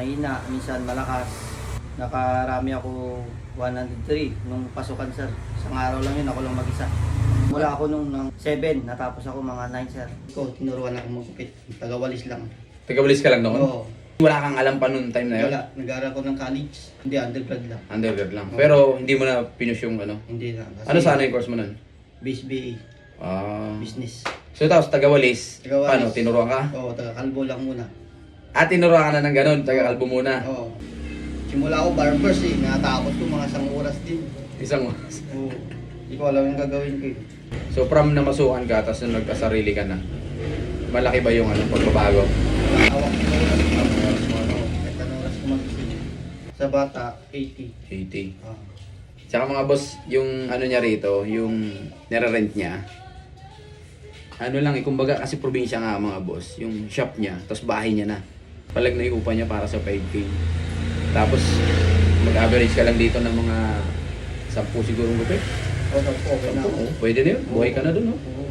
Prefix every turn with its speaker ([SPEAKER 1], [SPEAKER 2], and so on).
[SPEAKER 1] mahina, minsan malakas. Nakarami ako 103 nung pasukan sir. Isang araw lang yun, ako lang mag-isa. Mula ako nung 7, natapos ako mga 9 sir. Ikaw, tinuruan ako magkupit. Tagawalis lang.
[SPEAKER 2] Tagawalis ka lang noon?
[SPEAKER 1] Oo.
[SPEAKER 2] Wala kang alam pa noon time na yun?
[SPEAKER 1] Wala. Nag-aaral ko ng college. Hindi, undergrad lang.
[SPEAKER 2] Undergrad lang.
[SPEAKER 1] Oo.
[SPEAKER 2] Pero hindi mo na pinush yung ano?
[SPEAKER 1] Hindi na. Kasi
[SPEAKER 2] Ano sana yung course mo nun?
[SPEAKER 1] Base BA. Business.
[SPEAKER 2] So tapos tagawalis.
[SPEAKER 1] Tagawalis.
[SPEAKER 2] Paano? Tinuruan ka?
[SPEAKER 1] Oo, taga-kalbo lang muna.
[SPEAKER 2] Tinuruan ka na ng ganun, taga-kalbo muna.
[SPEAKER 1] Oo. Simula ako barbers eh. Natapos ko mga 1 oras din.
[SPEAKER 2] Isang oras.
[SPEAKER 1] Oo. Hindi ko alam yung gagawin ko eh.
[SPEAKER 2] So from namasukan ka, tapos nung nagkasarili ka na, malaki ba yung ano, pagbabago?
[SPEAKER 1] Hawak ko oras. Kahit anong oras ko mag-isip. Sa bata, 80.
[SPEAKER 2] 80.
[SPEAKER 1] Ah.
[SPEAKER 2] Tsaka mga boss, yung ano niya rito, yung nire-rent niya, ano lang, kumbaga kasi probinsya nga mga boss, yung shop niya, tapos bahay niya na. Palag na iupa niya para sa 5K. Tapos, mag-average ka lang dito ng mga 10 siguro gupit.
[SPEAKER 1] Okay na ako.
[SPEAKER 2] Pwede na yun, buhay ka na dun, no?
[SPEAKER 1] Oo.